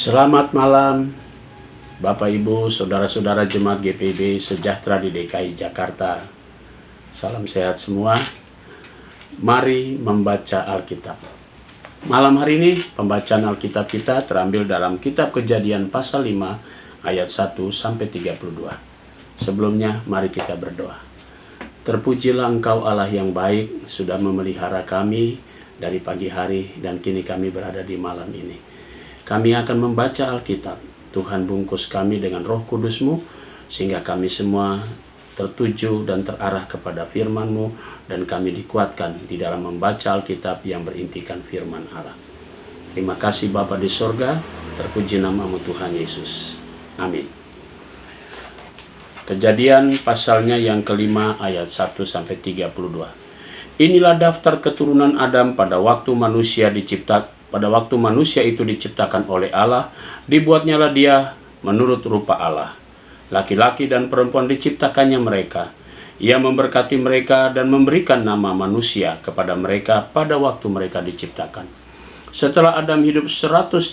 Selamat malam Bapak Ibu, Saudara-saudara Jemaat GPIB Sejahtera di DKI Jakarta. Salam sehat semua. Mari membaca Alkitab. Malam hari ini pembacaan Alkitab kita terambil dalam Kitab Kejadian pasal 5 ayat 1 sampai 32. Sebelumnya mari kita berdoa. Terpujilah Engkau Allah yang baik, sudah memelihara kami dari pagi hari dan kini kami berada di malam ini. Kami akan membaca Alkitab. Tuhan bungkus kami dengan Roh Kudus-Mu, sehingga kami semua tertuju dan terarah kepada firman-Mu, dan kami dikuatkan di dalam membaca Alkitab yang berintikan firman Allah. Terima kasih Bapa di sorga, terpuji nama-Mu Tuhan Yesus. Amin. Kejadian pasalnya yang kelima ayat 1 sampai 32. Inilah daftar keturunan Adam pada waktu manusia itu diciptakan oleh Allah, dibuatnyalah dia menurut rupa Allah. Laki-laki dan perempuan diciptakannya mereka. Ia memberkati mereka dan memberikan nama manusia kepada mereka pada waktu mereka diciptakan. Setelah Adam hidup 130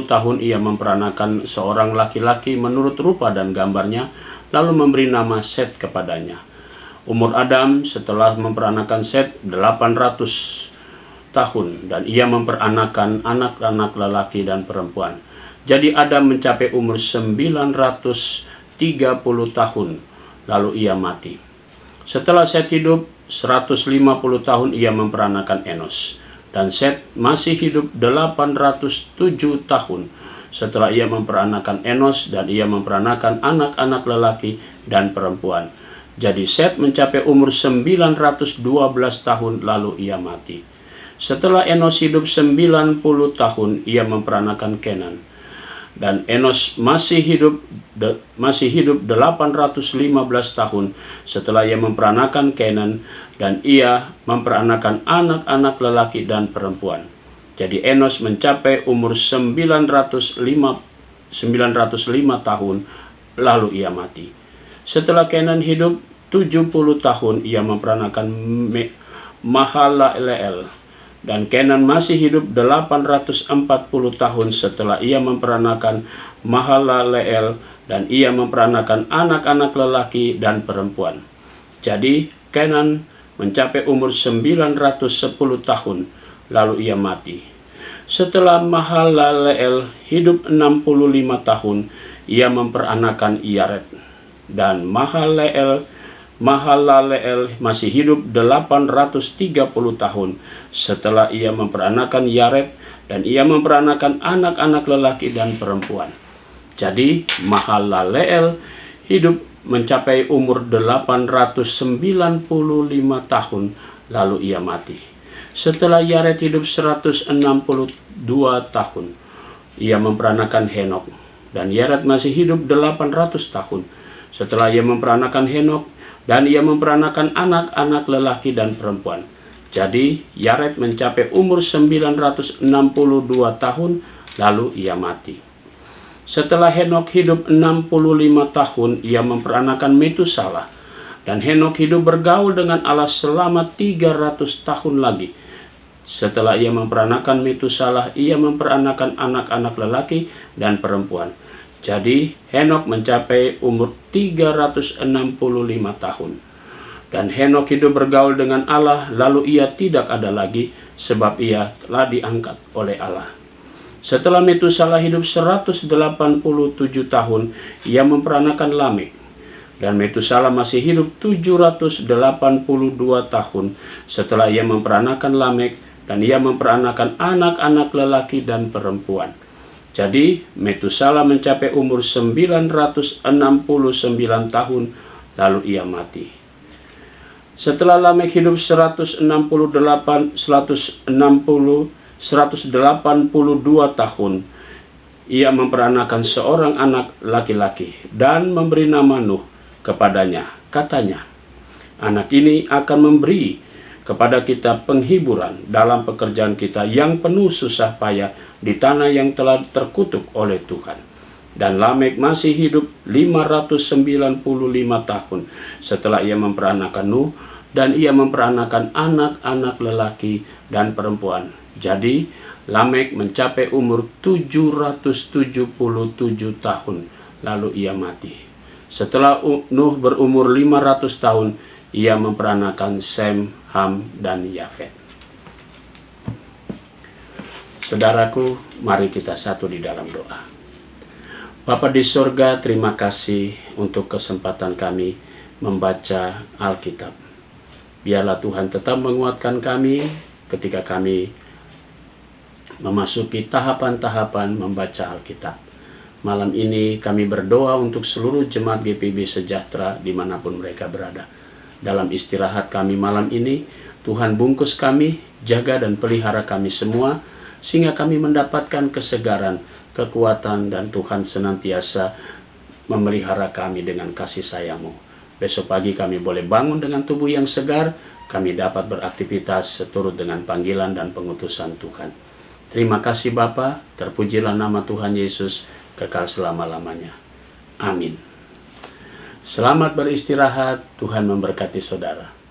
tahun, ia memperanakan seorang laki-laki menurut rupa dan gambarnya, lalu memberi nama Set kepadanya. Umur Adam setelah memperanakan Set 800 tahun, dan ia memperanakan anak-anak lelaki dan perempuan. Jadi Adam mencapai umur 930 tahun, lalu ia mati. Setelah Set hidup 150 tahun, ia memperanakan Enos, dan Set masih hidup 807 tahun. Setelah ia memperanakan Enos, dan ia memperanakan anak-anak lelaki dan perempuan. Jadi Set mencapai umur 912 tahun, lalu ia mati. Setelah Enos hidup 90 tahun, ia memperanakan Kenan. Dan Enos masih hidup 815 tahun setelah ia memperanakan Kenan, dan ia memperanakan anak-anak lelaki dan perempuan. Jadi Enos mencapai umur 905 tahun, lalu ia mati. Setelah Kenan hidup 70 tahun, ia memperanakan Mahalaleel. Dan Kenan masih hidup 840 tahun setelah ia memperanakan Mahalaleel, dan ia memperanakan anak-anak lelaki dan perempuan. Jadi Kenan mencapai umur 910 tahun, lalu ia mati. Setelah Mahalaleel hidup 65 tahun, ia memperanakan Yared. Dan Mahalaleel masih hidup 830 tahun setelah ia memperanakan Yared, dan ia memperanakan anak-anak lelaki dan perempuan. Jadi Mahalaleel hidup mencapai umur 895 tahun, lalu ia mati. Setelah Yared hidup 162 tahun, ia memperanakan Henok, dan Yared masih hidup 800 tahun setelah ia memperanakan Henok, dan ia memperanakan anak-anak lelaki dan perempuan. Jadi Yared mencapai umur 962 tahun, lalu ia mati. Setelah Henok hidup 65 tahun, ia memperanakan Metusalah. Dan Henok hidup bergaul dengan Allah selama 300 tahun lagi. Setelah ia memperanakan Metusalah, ia memperanakan anak-anak lelaki dan perempuan. Jadi Henok mencapai umur 365 tahun. Dan Henok hidup bergaul dengan Allah, lalu ia tidak ada lagi, sebab ia telah diangkat oleh Allah. Setelah Metusalah hidup 187 tahun, ia memperanakan Lamek. Dan Metusalah masih hidup 782 tahun setelah ia memperanakan Lamek, dan ia memperanakan anak-anak lelaki dan perempuan. Jadi Metusalah mencapai umur 969 tahun, lalu ia mati. Setelah Lamek hidup 182 tahun, ia memperanakan seorang anak laki-laki dan memberi nama Nuh kepadanya. Katanya, anak ini akan memberi kepada kita penghiburan dalam pekerjaan kita yang penuh susah payah di tanah yang telah terkutuk oleh Tuhan. Dan Lamek masih hidup 595 tahun setelah ia memperanakan Nuh, dan ia memperanakan anak-anak lelaki dan perempuan. Jadi Lamek mencapai umur 777 tahun, lalu ia mati. Setelah Nuh berumur 500 tahun, ia memperanakan Sem, Ham, dan Yafet. Saudaraku, mari kita satu di dalam doa. Bapa di sorga, terima kasih untuk kesempatan kami membaca Alkitab. Biarlah Tuhan tetap menguatkan kami ketika kami memasuki tahapan-tahapan membaca Alkitab. Malam ini kami berdoa untuk seluruh jemaat GPIB Sejahtera dimanapun mereka berada. Dalam istirahat kami malam ini, Tuhan bungkus kami, jaga dan pelihara kami semua, sehingga kami mendapatkan kesegaran, kekuatan, dan Tuhan senantiasa memelihara kami dengan kasih sayang-Mu. Besok pagi kami boleh bangun dengan tubuh yang segar, kami dapat beraktivitas seturut dengan panggilan dan pengutusan Tuhan. Terima kasih Bapa, terpujilah nama Tuhan Yesus, kekal selama-lamanya. Amin. Selamat beristirahat, Tuhan memberkati saudara.